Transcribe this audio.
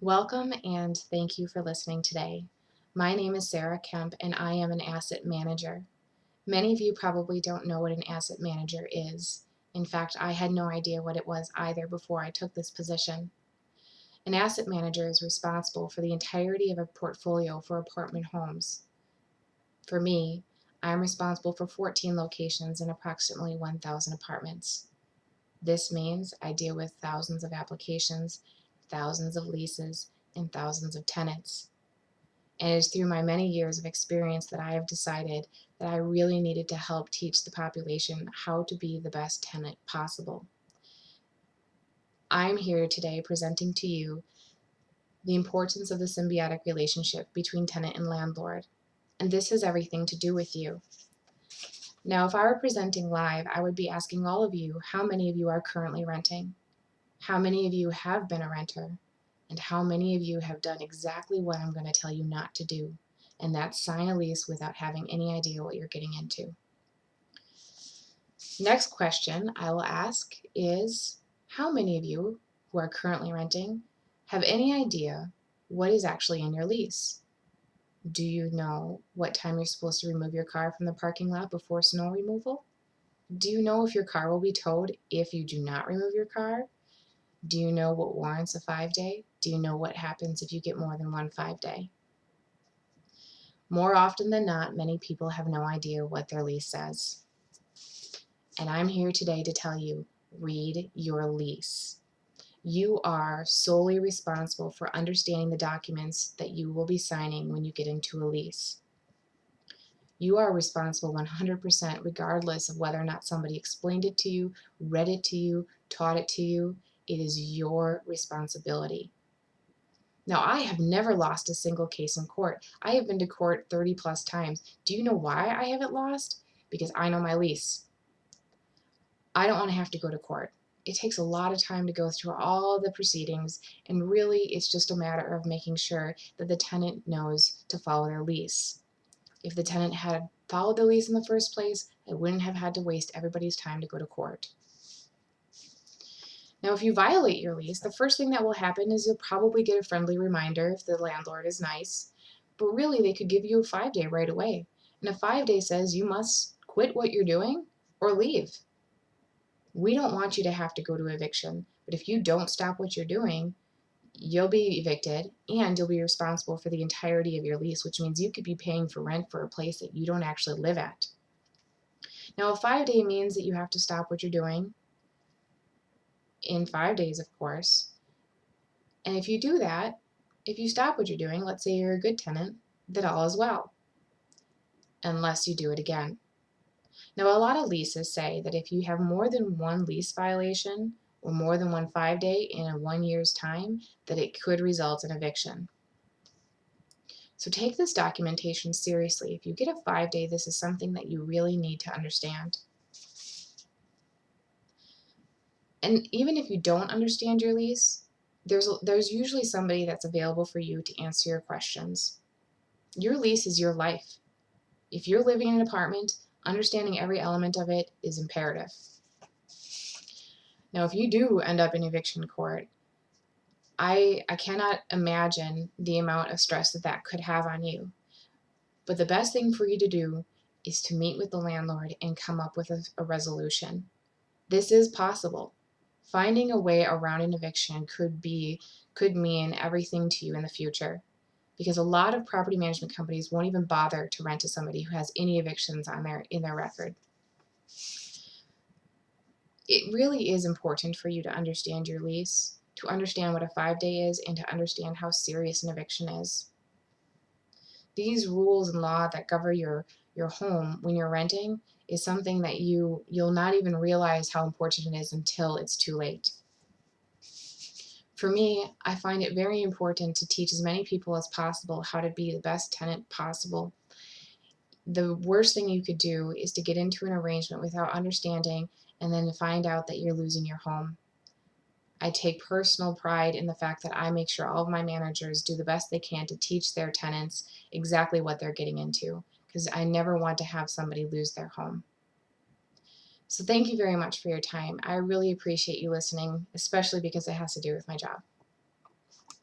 Welcome and thank you for listening today. My name is Sarah Kemp and I am an asset manager. Many of you probably don't know what an asset manager is. In fact, I had no idea what it was either before I took this position. An asset manager is responsible for the entirety of a portfolio for apartment homes. For me, I'm responsible for 14 locations and approximately 1,000 apartments. This means I deal with thousands of applications, thousands of leases, and thousands of tenants. And it is through my many years of experience that I have decided that I really needed to help teach the population how to be the best tenant possible. I'm here today presenting to you the importance of the symbiotic relationship between tenant and landlord. And this has everything to do with you. Now, if I were presenting live, I would be asking all of you how many of you are currently renting, how many of you have been a renter, and how many of you have done exactly what I'm going to tell you not to do, and that's sign a lease without having any idea what you're getting into. Next question I will ask is, how many of you who are currently renting have any idea what is actually in your lease? Do you know what time you're supposed to remove your car from the parking lot before snow removal? Do you know if your car will be towed if you do not remove your car? Do you know what warrants a 5-day? Do you know what happens if you get more than one 5-day? More often than not, many people have no idea what their lease says. And I'm here today to tell you, read your lease. You are solely responsible for understanding the documents that you will be signing when you get into a lease. You are responsible 100% regardless of whether or not somebody explained it to you, read it to you, taught it to you. It is your responsibility. Now, I have never lost a single case in court. I have been to court 30 plus times. Do you know why I haven't lost? Because I know my lease. I don't want to have to go to court. It takes a lot of time to go through all the proceedings, and really it's just a matter of making sure that the tenant knows to follow their lease. If the tenant had followed the lease in the first place, I wouldn't have had to waste everybody's time to go to court. Now, if you violate your lease, the first thing that will happen is you'll probably get a friendly reminder if the landlord is nice, but really they could give you a 5-day right away. And a 5-day says you must quit what you're doing or leave. We don't want you to have to go to eviction, but if you don't stop what you're doing, you'll be evicted and you'll be responsible for the entirety of your lease, which means you could be paying for rent for a place that you don't actually live at. Now, a 5-day means that you have to stop what you're doing in 5 days, of course. And if you do that, if you stop what you're doing, let's say you're a good tenant, then all is well, unless you do it again. Now, a lot of leases say that if you have more than one lease violation or more than one 5-day in a 1 year's time, that it could result in eviction. So take this documentation seriously. If you get a 5-day, this is something that you really need to understand. And even if you don't understand your lease, there's usually somebody that's available for you to answer your questions. Your lease is your life. If you're living in an apartment, understanding every element of it is imperative. Now, if you do end up in eviction court, I cannot imagine the amount of stress that could have on you. But the best thing for you to do is to meet with the landlord and come up with a resolution. This is possible. Finding a way around an eviction could mean everything to you in the future, because a lot of property management companies won't even bother to rent to somebody who has any evictions in their record. It really is important for you to understand your lease, to understand what a 5-day is, and to understand how serious an eviction is. These rules and law that govern your home when you're renting is something that you'll not even realize how important it is until it's too late. For me, I find it very important to teach as many people as possible how to be the best tenant possible. The worst thing you could do is to get into an arrangement without understanding and then to find out that you're losing your home. I take personal pride in the fact that I make sure all of my managers do the best they can to teach their tenants exactly what they're getting into, because I never want to have somebody lose their home. So thank you very much for your time. I really appreciate you listening, especially because it has to do with my job.